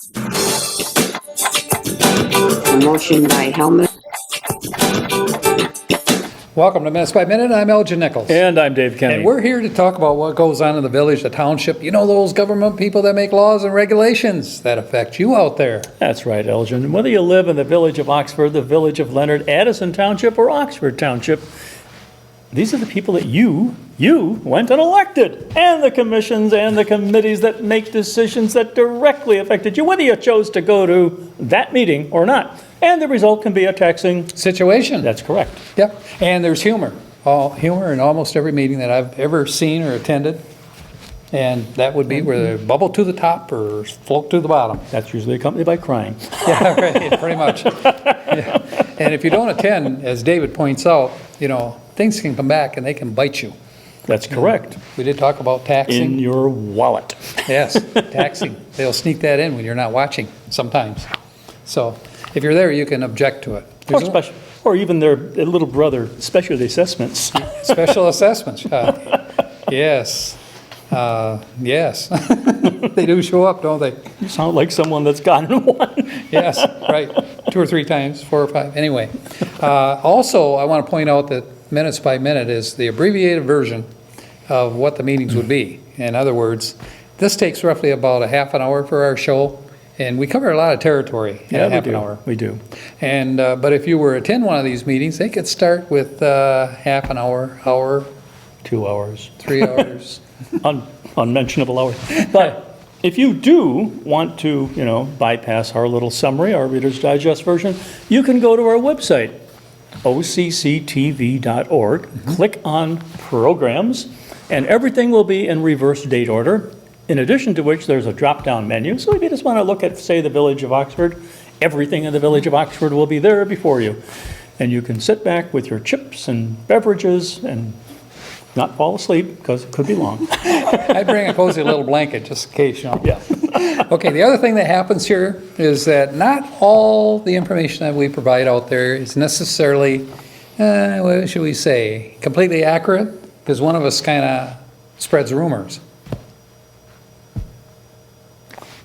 A motion by Helmut. Welcome to Minutes by Minute. I'm Elgin Nichols. And I'm Dave Kenny. And we're here to talk about what goes on in the village, the township. You know, those government people that make laws and regulations that affect you out there. That's right, Elgin. Whether you live in the village of Oxford, the village of Leonard, Addison Township, or Oxford Township, these are the people that you went and elected. And the commissions and the committees that make decisions that directly affected you, whether you chose to go to that meeting or not. And the result can be a taxing Situation. That's correct. Yep. And there's humor. Humor in almost every meeting that I've ever seen or attended. And that would be where they bubble to the top or float to the bottom. That's usually accompanied by crying. Yeah, right, pretty much. Yeah. And if you don't attend, as David points out, you know, things can come back and they can bite you. That's correct. We did talk about taxing. In your wallet. Yes, taxing. They'll sneak that in when you're not watching sometimes. So if you're there, you can object to it. Or even their little brother, special assessments. Special assessments. Yes. Yes. They do show up, don't they? You sound like someone that's gotten one. Yes, right. 2 or 3 times, 4 or 5. Anyway, also, I want to point out that Minutes by Minute is the abbreviated version of what the meetings would be. In other words, this takes roughly about a half an hour for our show, and we cover a lot of territory in a half an hour. We do. And but if you were to attend one of these meetings, they could start with half an hour, 2 hours. 3 hours. Unmentionable hours. But if you do want to, bypass our little summary, our Reader's Digest version, you can go to our website, occtv.org, click on Programs, and everything will be in reverse date order. In addition to which, there's a drop-down menu. So if you just want to look at, say, the Village of Oxford, everything in the Village of Oxford will be there before you. And you can sit back with your chips and beverages and not fall asleep, because it could be long. I bring a cozy little blanket just in case, Yeah. Okay, the other thing that happens here is that not all the information that we provide out there is necessarily, what should we say, completely accurate, because one of us kind of spreads rumors.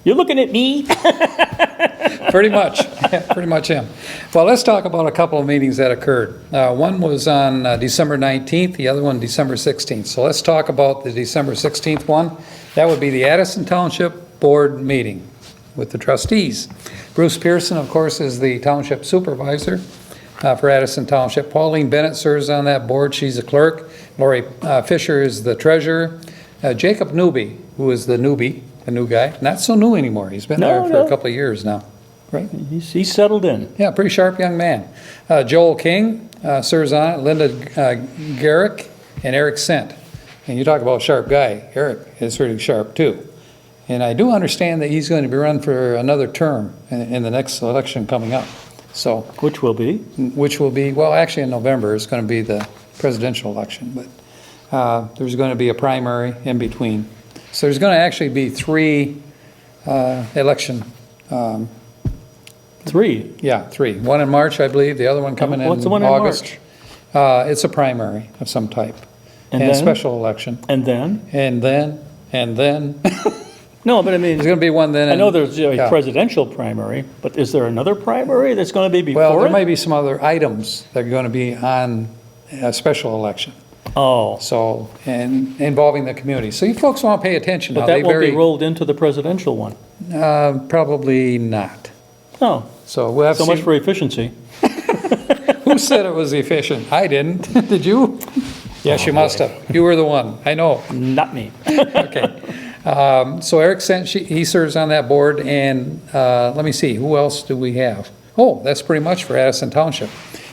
You're looking at me? Pretty much, pretty much him. Well, let's talk about a couple of meetings that occurred. One was on December 19th, the other one December 16th. So let's talk about the December 16th one. That would be the Addison Township Board meeting with the trustees. Bruce Pearson, of course, is the township supervisor for Addison Township. Pauline Bennett serves on that board. She's a clerk. Lori Fisher is the treasurer. Jacob Newby, who is the newbie, a new guy. Not so new anymore. He's been there for a couple of years now. Right, he's settled in. Yeah, pretty sharp young man. Joel King serves on it, Linda Garrick, and Eric Sent. And you talk about a sharp guy. Eric is really sharp too. And I do understand that he's going to be run for another term in the next election coming up. So, Which will be, well, actually in November is going to be the presidential election, but there's going to be a primary in between. So there's going to actually be 3 election. 3. Yeah, 3. One in March, I believe. The other one coming in What's the one in August. March? It's a primary of some type, and then? a special election, And then? and then No, but I mean, there's going to be one then. I know there's a yeah. presidential primary, but is there another primary that's going to be before Well, there it? might be some other items that are going to be on a special election. Oh, So, and involving the community. So you folks want to pay attention. but now. that won't be rolled into the presidential one. Probably not. Oh, So we'll have so to much see. for efficiency. Who said it was efficient? I didn't. Did you? Yes, you must have. You were the one. I know. Not me. Okay. So Eric Sent, he serves on that board, and let me see, who else do we have? Oh, that's pretty much for Addison Township.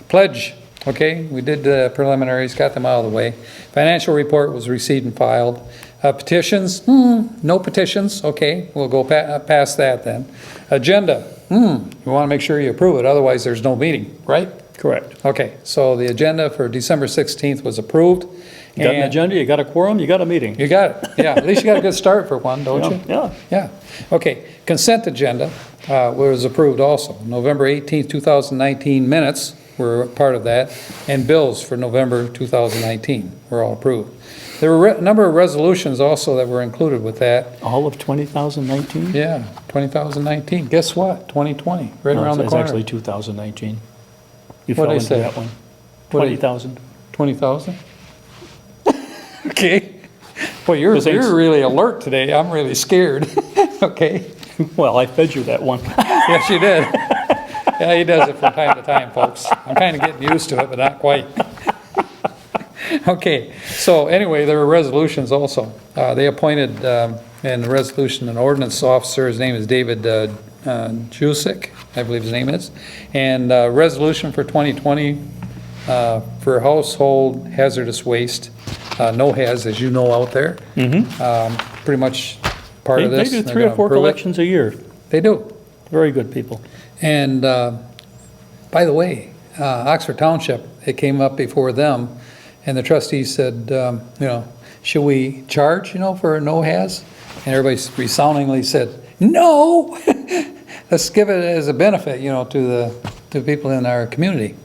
Pledge, okay, we did the preliminaries, got them out of the way. Financial report was received and filed. Petitions, no petitions, okay, we'll go past that then. Agenda, you want to make sure you approve it, otherwise there's no meeting, right? Correct. Okay, so the agenda for December 16th was approved. You got an and- agenda, you got a quorum, you got a meeting. You got it, yeah, at least you got a good start for one, don't you? Yeah. Yeah, okay. Consent agenda was approved also. November 18th, 2019 minutes were part of that, and bills for November 2019 were all approved. There were a number of resolutions also that were included with that. All of 2019? Yeah, 2019. Guess what? 2020, right around the It's corner. actually 2019. You What'd fell I into say? that one. What'd I- 20,000. 20,000? Okay. Well, you're This ain't- really alert today. I'm really scared. Okay. Well, I fed you that one. Yes, you did. Yeah, he does it from time to time, folks. I'm kind of getting used to it, but not quite. Okay, so anyway, there were resolutions also. They appointed, in the resolution, an ordinance officer. His name is David Jusik, I believe his name is. And resolution for 2020 for household hazardous waste, no-haz, as you know out there. Pretty much part They of this. do They're 3 or gonna 4 approve it. collections a year. They do. Very good people. And by the way, Oxford Township, it came up before them, and the trustees said, should we charge, for a no-haz? And everybody resoundingly said, no! Let's give it as a benefit, to the people in our community.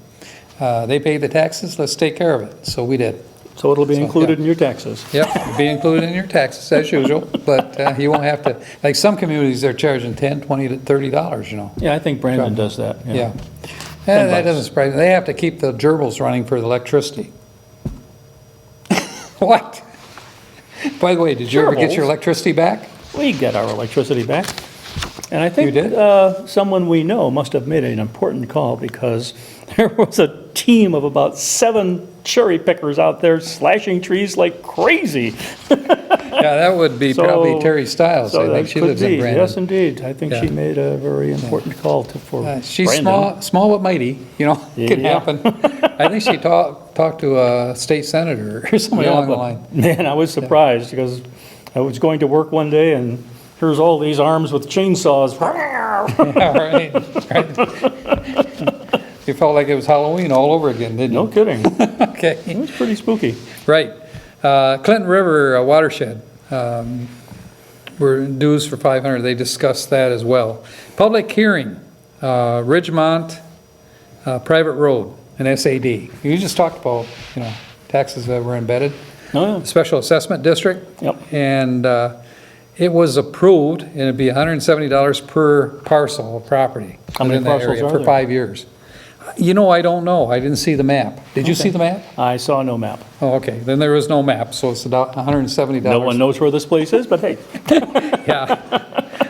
They pay the taxes, let's take care of it. So we did. So it'll be So, included yeah. in your taxes. Yep, it'll be included in your taxes as usual, but you won't have to, like some communities, they're charging $10, $20 to $30, Yeah, I think Brandon does that. Yeah. $10. That doesn't surprise me. They have to keep the gerbils running for the electricity. What? By the way, did you ever get your Gerbils? electricity back? We get our electricity back. And I think You did? someone we know must have made an important call because there was a team of about 7 cherry pickers out there slashing trees like crazy. Yeah, that would be So- probably Terry Stiles. I So think that she could lives be, in Brandon. yes, indeed. I think she Yeah. made a very important call for She's Brandon. small but mighty, could Yeah. happen. I think she talked to a state senator or somebody Yeah, along the but, line. Man, I was surprised because I was going to work one day and here's all these arms with chainsaws. Yeah, right. You felt like it was Halloween all over again, didn't you? No kidding. It Okay. was pretty spooky. Right. Clinton River Watershed, were dues for 500. They discussed that as well. Public hearing, Ridgemont Private Road, an SAD. You just talked about, taxes that were embedded. Oh, Special Assessment District. Yep. And it was approved, and it'd be $170 per parcel of property. How many within that parcels area are for there? 5 years. I don't know. I didn't see the map. Did you see the map? I saw no map. Oh, okay, then there was no map, so it's about $170. No one knows where this place is, but hey. Yeah.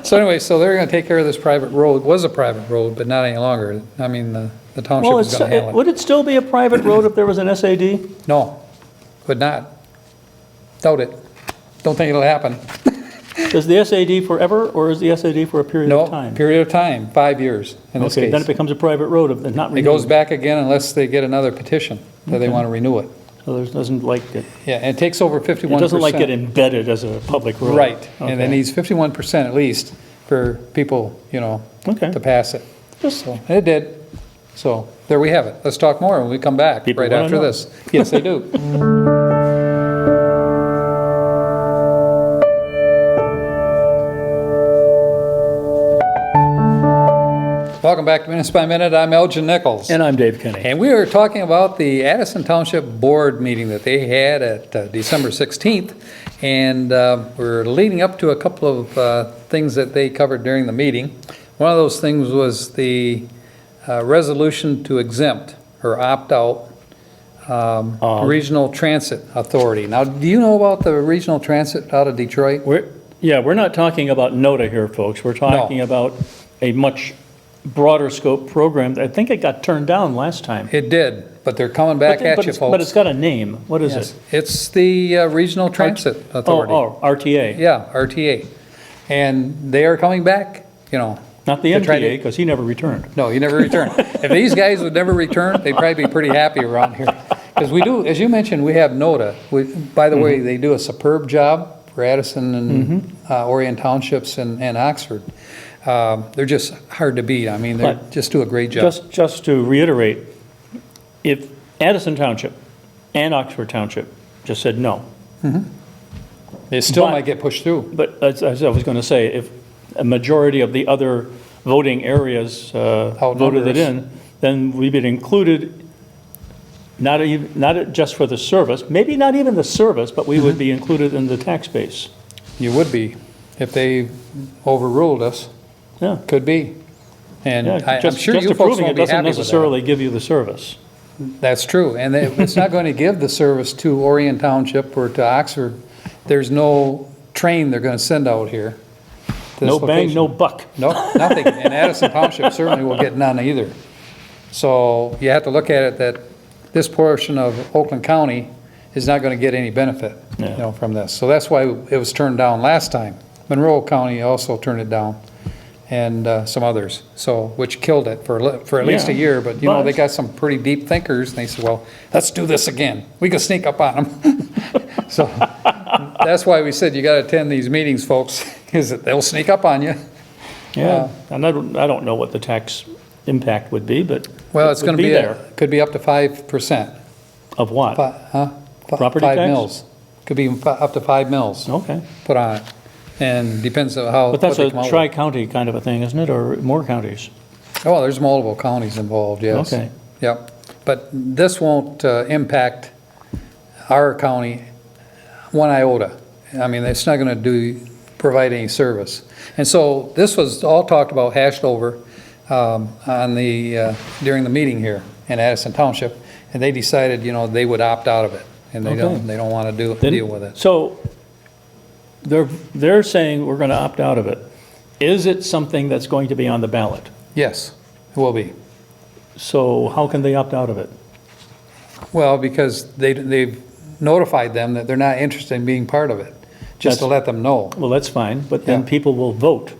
So anyway, so they're gonna take care of this private road. It was a private road, but not any longer. I mean, the township Well, is gonna handle it. would it still be a private road if there was an SAD? No, would not. Doubt it. Don't think it'll happen. Is the SAD forever or is the SAD for a period of No, time? period of time, 5 years in this Okay, then it case. becomes a private road if not It renewed. goes back again unless they get another petition that they wanna renew it. So there doesn't like it, Yeah, and it takes over 51%. it doesn't like get embedded as a public road. Right, and it Okay. needs 51% at least for people, Okay. to pass it. Just- So, and it did. So, there we have it. Let's talk more when we come back, People right wanna after know. this. Yes, they do. Welcome back to Minutes by Minute. I'm Elgin Nichols. And I'm Dave Kenny. And we are talking about the Addison Township Board meeting that they had at December 16th. And we're leading up to a couple of things that they covered during the meeting. One of those things was the resolution to exempt or opt out Regional Transit Authority. Now, do you know about the Regional Transit out of Detroit? We're not talking about NOTA here, folks. We're talking about a much broader scope program. I think it got turned down last time. It did, but they're coming back at you, folks. But it's got a name. What is Yes, it? it's the Regional Transit Authority. Oh, RTA. Yeah, RTA. And they are coming back, Not the to try MTA, to- because he never returned. No, you never return. If these guys would never return, they'd probably be pretty happy around here. Because we do, as you mentioned, we have NOTA. By the way, they do a superb job for Addison and Orient Townships and Oxford. They're just hard to beat. I mean, they But just do a great job. Just to reiterate, if Addison Township and Oxford Township just said no, They still but- might get pushed through. but as I was going to say, if a majority of the other voting areas voted it in, then we'd be included, not just for the service, maybe not even the service, but we would be included in the tax base. You would be if they overruled us. Yeah. Could be. And Yeah, I'm just sure you folks approving won't it be doesn't happy with that. necessarily give you the service. That's true, and it's not going to give the service to Orion Township or to Oxford. There's no train they're going to send out here. to this No bang, location. no buck. No, nothing, and Addison Township certainly will get none either. So you have to look at it that this portion of Oakland County is not going to get any benefit, Yeah. from this. So that's why it was turned down last time. Monroe County also turned it down, and some others, so, which killed it for at least a Yeah, year. But, they got some pretty deep thinkers, and they said, well, let's do this again. We can sneak up on them. So that's why we said you got to attend these meetings, folks, because they'll sneak up on you. Yeah, and I don't know what the tax impact would be, but Well, it it's would going to be, there. could be up to 5%. Of what? Property 5 tax? mils. Could be up to 5 mils Okay. put on it. And depends on how. But that's what a they come out with. tri-county kind of a thing, isn't it, or more counties? Oh, there's multiple counties involved, yes. Okay. Yep. But this won't impact our county one iota. I mean, it's not going to provide any service. And so this was all talked about, hashed over on the, during the meeting here in Addison Township, and they decided, they would opt out of it, and they Okay. don't want to Then- deal with it. So they're saying we're going to opt out of it. Is it something that's going to be on the ballot? Yes, it will be. So how can they opt out of it? Well, because they've notified them that they're not interested in being part of it, just to That's- let them know. Well, that's fine, but then Yeah. people will vote.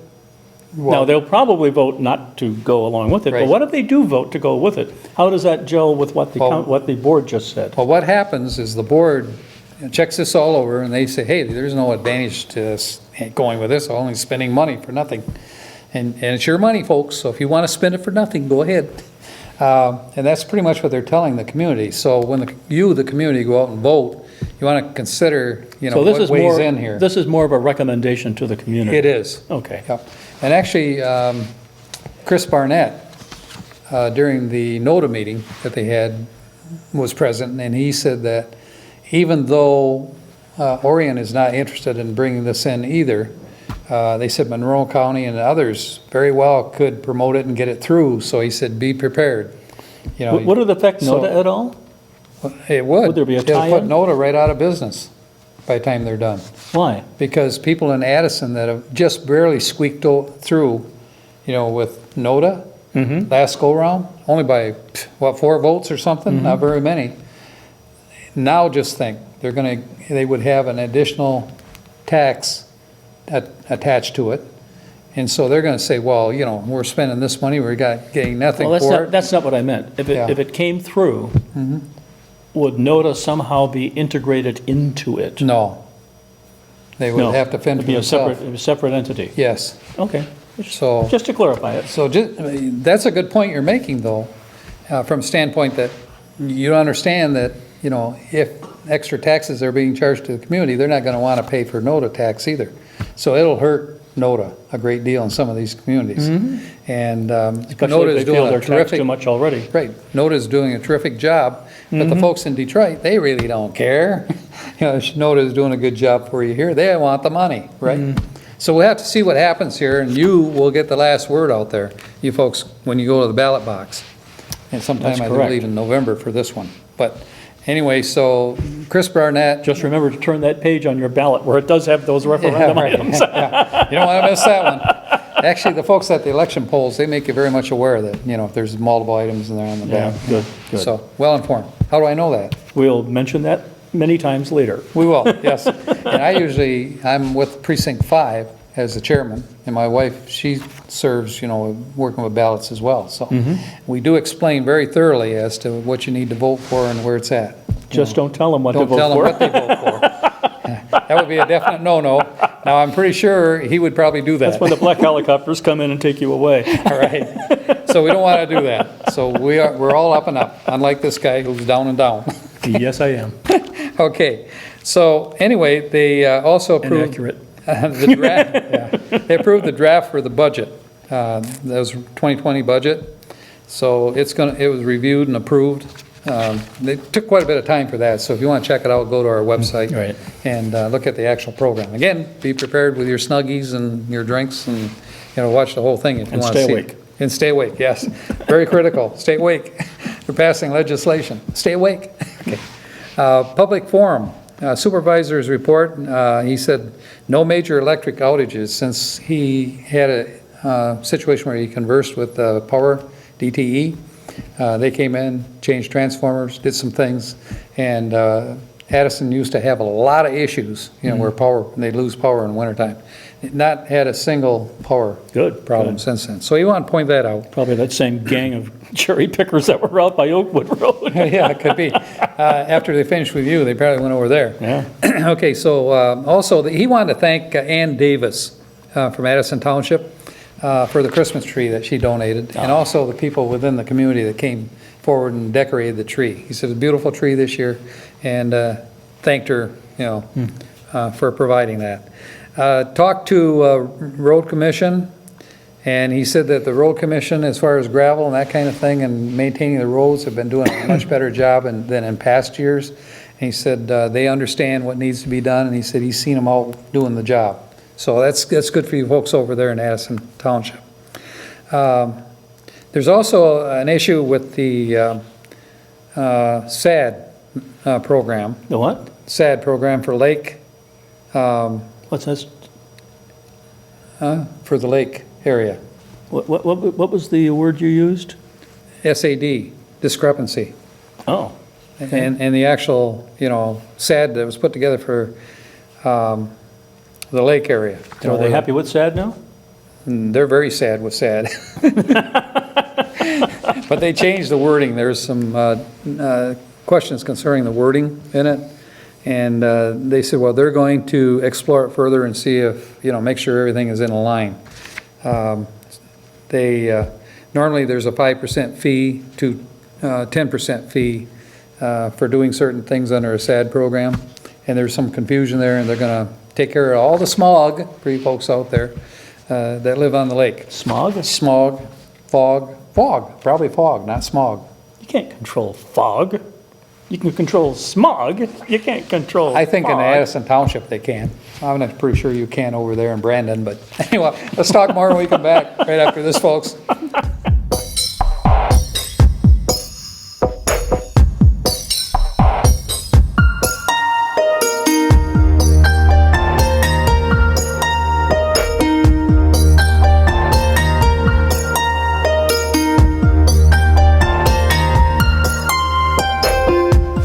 Now, Well, they'll probably vote not to go along with it, but Right. what if they do vote to go with it? How does that gel with what Well- what the board just said? Well, what happens is the board checks this all over, and they say, hey, there's no advantage to this, going with this, only spending money for nothing. And it's your money, folks, so if you want to spend it for nothing, go ahead. And that's pretty much what they're telling the community. So when the community, go out and vote, you want to consider, So this what is weighs more, in here. this is more of a recommendation to the community? It is. Okay. Yep. And actually, Chris Barnett, during the NOTA meeting that they had, was present, and he said that even though Orion is not interested in bringing this in either, they said Monroe County and others very well could promote it and get it through, so he said, be prepared. Would it affect So- NOTA at all? It would. Would there be a It'll put tie-in? NOTA right out of business by the time they're done. Why? Because people in Addison that have just barely squeaked through, with NOTA, last go-round, only by, 4 votes or something, not very many. Now just think, they would have an additional tax attached to it. And so they're gonna say, well, we're spending this money, we're getting nothing Well, for it. that's not what I meant. If Yeah. it came through, would NOTA somehow be integrated into it? No. They No, would have to fend it'd for be a themselves. separate entity? Yes. Okay. So. Just to clarify it. So that's a good point you're making, though, from a standpoint that you understand that, if extra taxes are being charged to the community, they're not going to want to pay for NOTA tax either. So it'll hurt NOTA a great deal in some of these communities. And Especially NOTA if is they feel doing they're a taxed terrific, too much already. right, NOTA is doing a terrific job, but the folks in Detroit, they really don't care. NOTA is doing a good job for you here. They want the money, right? So we'll have to see what happens here, and you will get the last word out there, you folks, when you go to the ballot box. And sometime, That's I correct. believe, in November for this one. But anyway, so Chris Barnett. Just remember to turn that page on your ballot where it does have those referendum Yeah, right. items. Yeah. You don't want to miss that one. Actually, the folks at the election polls, they make you very much aware that, if there's multiple items and they're on the Yeah, ballot. good. So, well informed. How do I know that? We'll mention that many times later. We will, yes. And I'm with Precinct 5 as the chairman, and my wife, she serves, working with ballots as well. So we do explain very thoroughly as to what you need to vote for and where it's at. Just don't tell them what to Don't tell vote them for. what they vote for. That would be a definite no-no. Now, I'm pretty sure he would probably do that. That's when the black helicopters come in and take you away. All right. So we don't want to do that. So we're all up and up, unlike this guy who's down and down. Yes, I am. Okay. So anyway, they also approved Inaccurate. the draft. Yeah. They approved the draft for the budget. That was 2020 budget. So it was reviewed and approved. They took quite a bit of time for that. So if you want to check it out, go to our website. Right. And look at the actual program. Again, be prepared with your Snuggies and your drinks and watch the whole thing if you And want to stay see. awake. And stay awake, yes. Very critical. Stay awake. We're passing legislation. Stay awake. Okay. Public forum, supervisor's report. He said no major electric outages since he had a situation where he conversed with Power, DTE. They came in, changed transformers, did some things, and Addison used to have a lot of issues, where they'd lose power in wintertime. Not had a single power Good, problem good. since then. So you want to point that out. Probably that same gang of cherry pickers that were out by Oakwood Road. Yeah, it could be. After they finished with you, they probably went over there. Yeah. Okay, so also, he wanted to thank Ann Davis from Addison Township for the Christmas tree that she donated, and also the people within the community that came forward and decorated the tree. He said, it's a beautiful tree this year, and thanked her, for providing that. Talked to Road Commission, and he said that the Road Commission, as far as gravel and that kind of thing and maintaining the roads, have been doing a much better job than in past years. And he said they understand what needs to be done, and he said he's seen them all doing the job. So that's good for you folks over there in Addison Township. There's also an issue with the SAD program. The what? SAD program for lake, What's this? for the lake area. What was the word you used? SAD, discrepancy. Oh, And the actual, SAD that was put together for the lake area. so are they happy with SAD now? And they're very sad with SAD. But they changed the wording. There's some questions concerning the wording in it. And they said, well, they're going to explore it further and see if, make sure everything is in a line. Normally there's a 5% fee to 10% fee for doing certain things under a SAD program. And there's some confusion there, and they're going to take care of all the smog for you folks out there that live on the lake. Smog? Smog, fog, probably fog, not smog. You can't control fog. You can control smog. You can't control I think in fog. Addison Township they can. I'm not pretty sure you can over there in Brandon, but anyway, let's talk more when we come back right after this, folks.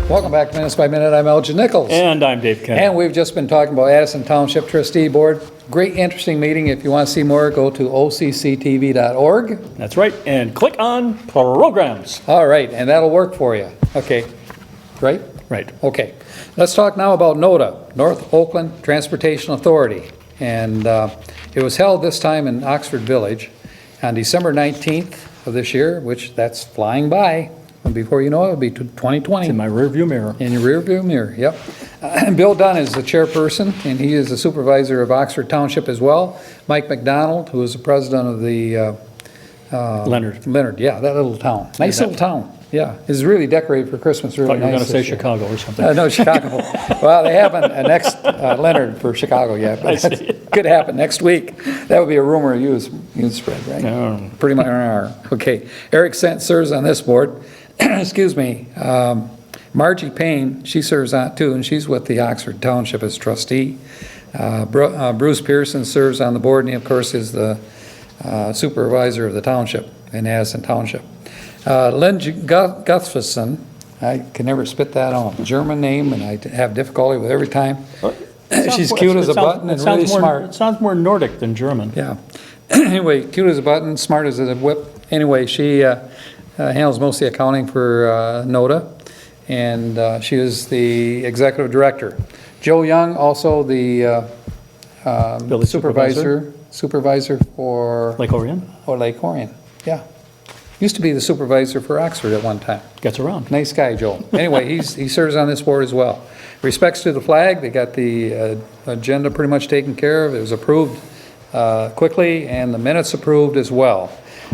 Welcome back to Minutes by Minute. I'm Elgin Nichols. And I'm Dave Kennedy. And we've just been talking about Addison Township Trustee Board. Great, interesting meeting. If you want to see more, go to occtv.org. That's right. And click on programs. All right, and that'll work for you. Okay, right? Right. Okay. Let's talk now about NOTA, North Oakland Transportation Authority. And it was held this time in Oxford Village on December 19th of this year, which that's flying by. And before you know it, it'll be 2020. In my rearview mirror. In your rearview mirror, yep. Bill Dunn is the chairperson, and he is the supervisor of Oxford Township as well. Mike McDonald, who is the president of the Leonard. yeah, that little town. Nice little town, yeah. It's really decorated for Christmas, really Thought you were nice going to say this year. Chicago or something. No, Chicago. Well, they haven't annexed Leonard for Chicago yet, I but see. that could happen next week. That would be a rumor you'd spread, right? No. Pretty much. Okay. Eric Sant serves on this board. Excuse me. Margie Payne, she serves on too, and she's with the Oxford Township as trustee. Bruce Pearson serves on the board, and he, of course, is the supervisor of the township in Addison Township. Lynn Gustafson, I can never spit that on. German name, and I have difficulty with every time. She's cute as a button and really smart. It sounds more Nordic than German. Yeah. Anyway, cute as a button, smart as a whip. Anyway, she handles most of the accounting for NOTA, and she is the executive director. Joe Young, also the Village supervisor for Lake Orion Lake Orion. Yeah. Used to be the supervisor for Oxford at one time. gets around. Nice guy, Joe. Anyway, he serves on this board as well. Respects to the flag, they got the agenda pretty much taken care of. It was approved quickly, and the minutes approved as well.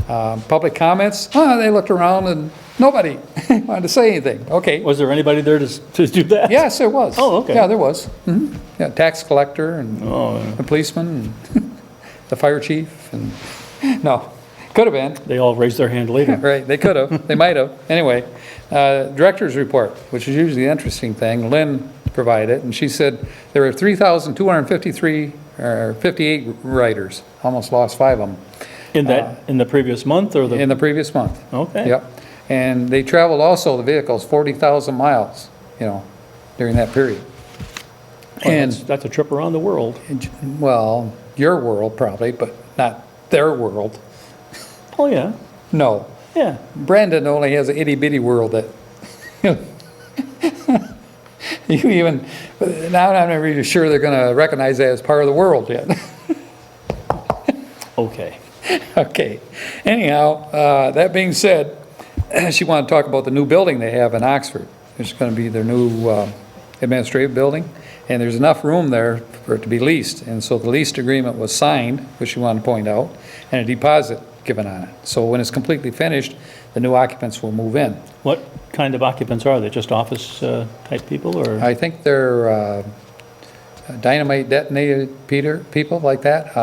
Public comments, they looked around and nobody wanted to say anything. Okay. Was there anybody there to do that? Yes, there was. Oh, okay. Yeah, there was. Yeah, tax collector and Oh, a policeman. And the fire chief, and, no, could have been. They all raised their hand later. Right, they could have, they might have. Anyway, director's report, which is usually the interesting thing, Lynn provided it, and she said there were 3,253, or 58 riders, almost lost 5 of them. In the previous month or the? In the previous month. Okay. Yep. And they traveled also, the vehicles, 40,000 miles, during that period. Well, And, that's a trip around the world. well, your world probably, but not their world. Oh, yeah, No. yeah. Brandon only has an itty bitty world that, you even, now I'm not really sure they're gonna recognize that as part of the world yet. Okay. Okay. Anyhow, that being said, she wanted to talk about the new building they have in Oxford. It's gonna be their new administrative building, and there's enough room there for it to be leased. And so the lease agreement was signed, which she wanted to point out, and a deposit given on it. So when it's completely finished, the new occupants will move in. What kind of occupants are they? Just office type people or? I think they're dynamite detonated people like that,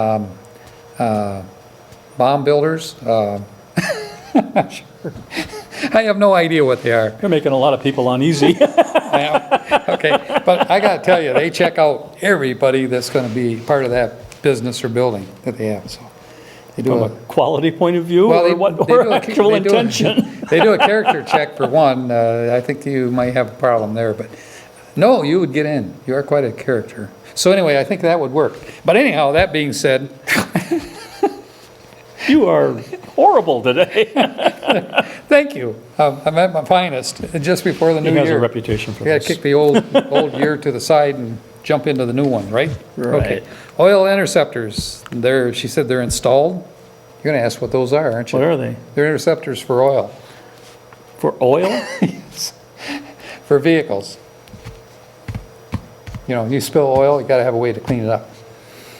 bomb builders. I'm not sure. I have no idea what they are. You're making a lot of people uneasy. Okay, but I gotta tell you, they check out everybody that's gonna be part of that business or building that they have, so. They do From a quality point of view well, or what, they or do a- actual they do a- intention? They do a character check for one. I think you might have a problem there, but no, you would get in. You are quite a character. So anyway, I think that would work. But anyhow, that being said, You are horrible today. thank you. I'm at my finest just before the new He year. has a reputation for You gotta this. kick the old year to the side and jump into the new one, right? Right. Okay. Oil interceptors, she said they're installed. You're gonna ask what those are, aren't you? What are they? They're interceptors for oil, For oil? for vehicles. You spill oil, you gotta have a way to clean it up.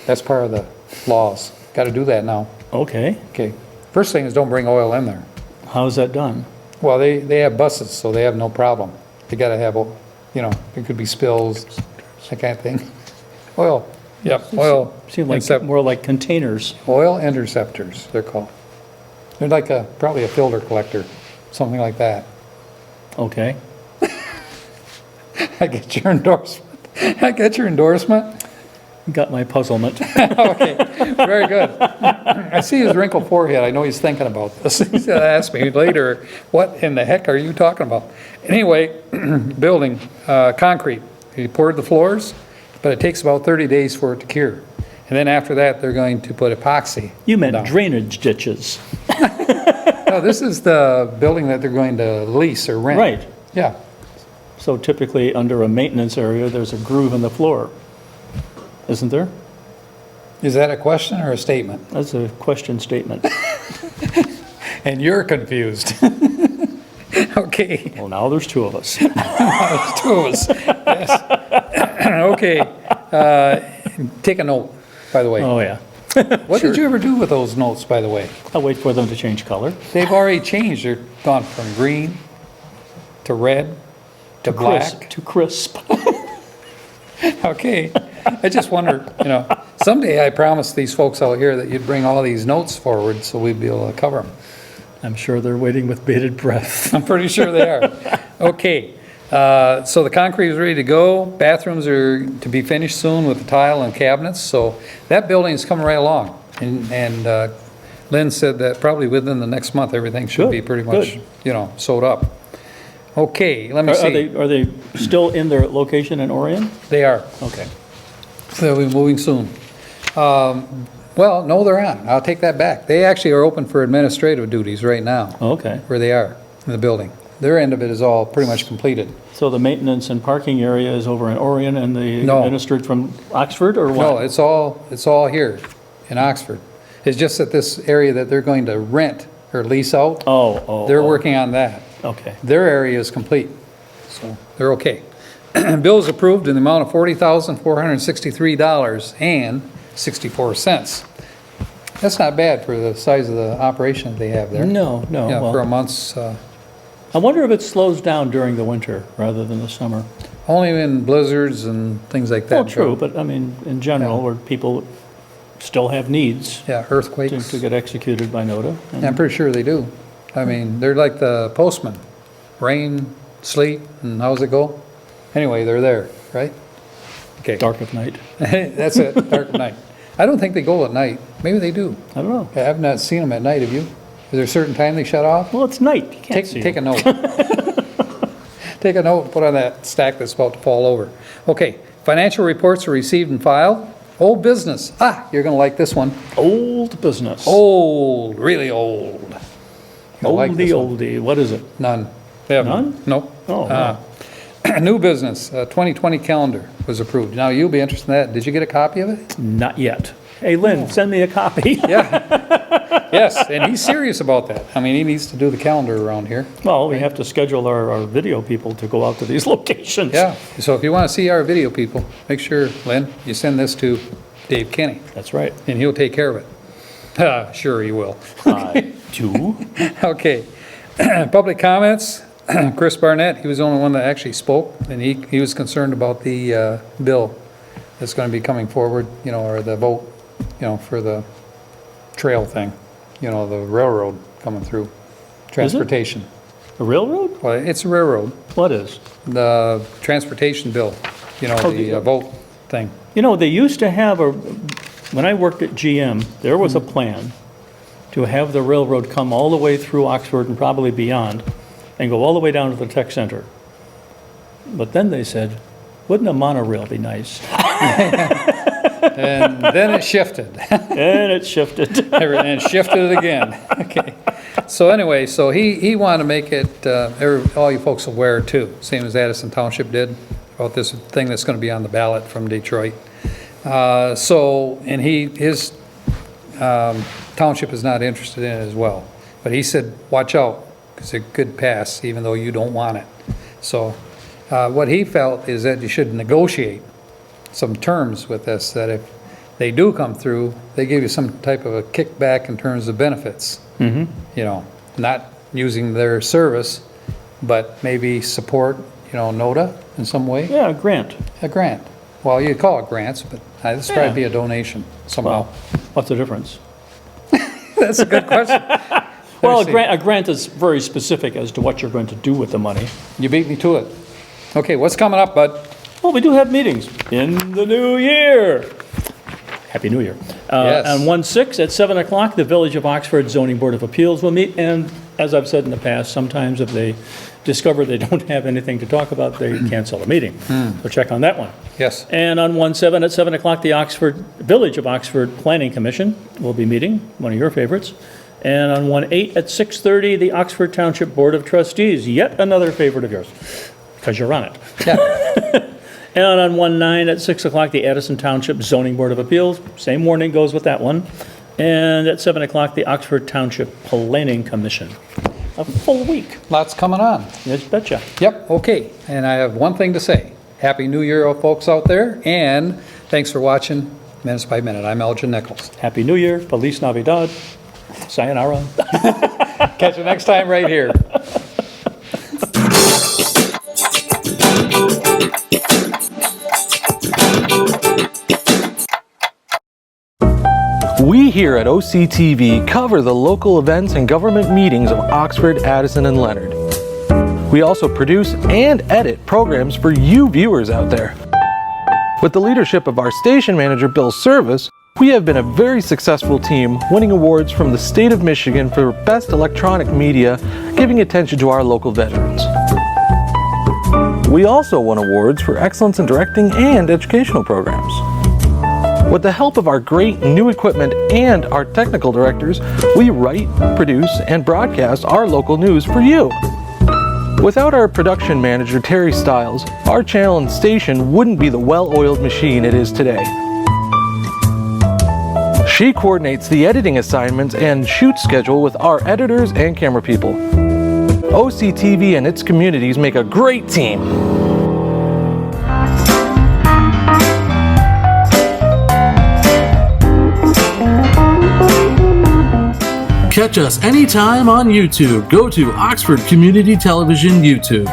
That's part of the laws. Gotta do that now. Okay. Okay. First thing is don't bring oil in there. How's that done? Well, they have buses, so they have no problem. They gotta have, it could be spills, that kind of thing. Oil, yep, oil. Seem like intercept- more like containers. Oil interceptors, they're called. They're like probably a filter collector, something like that. Okay. I get your endorsement. I get your endorsement? Got my puzzlement. Okay, very good. I see his wrinkled forehead. I know he's thinking about this. He's gonna ask me later, what in the heck are you talking about? Anyway, building, concrete. He poured the floors, but it takes about 30 days for it to cure. And then after that, they're going to put epoxy. You meant down. drainage ditches. No, this is the building that they're going to lease or rent. Right. Yeah. So typically, under a maintenance area, there's a groove in the floor. Isn't there? Is that a question or a statement? That's a question statement. And you're confused. Okay. Well, now there's two of us. There's 2 of us. Yes. Okay. Take a note, by the way. Oh, yeah. What did you ever do with those notes, by the way? I'll wait for them to change color. They've already changed. They're gone from green to red to black. To crisp. Okay. I just wonder, someday I promised these folks out here that you'd bring all these notes forward so we'd be able to cover them. I'm sure they're waiting with bated breath. I'm pretty sure they are. Okay. So the concrete is ready to go. Bathrooms are to be finished soon with the tile and cabinets. So that building is coming right along. And Lynn said that probably within the next month, everything should be Good, pretty much, sewed up. Okay, let me see. Are they still in their location in Orion? They are. Okay. They'll be moving soon. Well, no, they're on. I'll take that back. They actually are open for administrative duties right now, Okay. where they are in the building. Their end of it is all pretty much completed. So the maintenance and parking area is over in Orion and the No. administered from Oxford or what? No, it's all here in Oxford. It's just that this area that they're going to rent or lease out, they're working on that. Okay. Their area is complete, so they're okay. Bills approved in the amount of $40,463.64. That's not bad for the size of the operation that they have there. No. Yeah, for a Well, month's, I wonder if it slows down during the winter rather than the summer. only in blizzards and things like that. Well, true, but I mean, in general, Yeah. where people still have needs Yeah, earthquakes. to get executed by NODA. Yeah, I'm pretty sure they do. I mean, they're like the postman. Rain, sleet, and how's it go? Anyway, they're there, right? Okay. Dark of night. That's it, dark at night. I don't think they go at night. Maybe they do. I don't know. I've not seen them at night, have you? Is there a certain time they shut off? Well, it's night. You can't see Take a them. note. Take a note and put on that stack that's about to fall over. Okay, financial reports are received and filed. Old business. You're gonna like this one. Old business. Old, really old. You'll like Oldie, this one. oldie. What is it? None. They have None? Nope. Oh, no. New business, 2020 calendar was approved. Now, you'll be interested in that. Did you get a copy of it? Not yet. Hey, Lynn, send me a copy. Yeah. Yes, and he's serious about that. I mean, he needs to do the calendar around here. Well, we have to schedule our video people to go out to these locations. Yeah, so if you want to see our video people, make sure, Lynn, you send this to Dave Kenny, That's right. and he'll take care of it. Sure he will. Two. Okay, public comments. Chris Barnett, he was the only one that actually spoke, and he was concerned about the bill that's going to be coming forward, or the vote, for the trail thing, the railroad coming through, transportation. A railroad? Well, it's a railroad, What is? the transportation bill, the vote thing. They used to have when I worked at GM, there was a plan to have the railroad come all the way through Oxford and probably beyond, and go all the way down to the tech center. But then they said, wouldn't a monorail be nice? And then it shifted. And it shifted. And it shifted it again. Okay. So anyway, he wanted to make it, all you folks aware too, same as Addison Township did, about this thing that's going to be on the ballot from Detroit. And his township is not interested in it as well. But he said, watch out, because it could pass even though you don't want it. So what he felt is that you should negotiate some terms with this, that if they do come through, they give you some type of a kickback in terms of benefits. Not using their service, but maybe support, NODA in some way. Yeah, a grant. A grant. Well, you call it grants, but this would probably be a donation somehow. Well, what's the difference? That's a good question. Well, Let me see. a grant is very specific as to what you're going to do with the money. You beat me to it. Okay, what's coming up, bud? Well, we do have meetings in the new year. Happy New Year. Yes. On 1/6 at 7 o'clock, the Village of Oxford Zoning Board of Appeals will meet, and as I've said in the past, sometimes if they discover they don't have anything to talk about, they cancel the meeting. So check on that one. Yes. And on 1/7 at 7 o'clock, the Village of Oxford Planning Commission will be meeting, one of your favorites. And on 1/8 at 6:30, the Oxford Township Board of Trustees, yet another favorite of yours, because you're on it. Yeah. And on 1/9 at 6 o'clock, the Addison Township Zoning Board of Appeals, same warning goes with that one. And at 7 o'clock, the Oxford Township Planning Commission. A full week, Lots coming on. you betcha. Yep, okay. And I have one thing to say. Happy New Year, folks out there, and thanks for watching Minutes by Minute. I'm Elgin Nichols. Happy New Year, Feliz Navidad, sayonara. Catch you next time right here. We here at OCTV cover the local events and government meetings of Oxford, Addison, and Leonard. We also produce and edit programs for you viewers out there. With the leadership of our station manager, Bill Service, we have been a very successful team, winning awards from the state of Michigan for Best Electronic Media, giving attention to our local veterans. We also won awards for excellence in directing and educational programs. With the help of our great new equipment and our technical directors, we write, produce, and broadcast our local news for you. Without our production manager, Terry Stiles, our channel and station wouldn't be the well-oiled machine it is today. She coordinates the editing assignments and shoot schedule with our editors and camera people. OCTV and its communities make a great team. Catch us anytime on YouTube. Go to Oxford Community Television YouTube.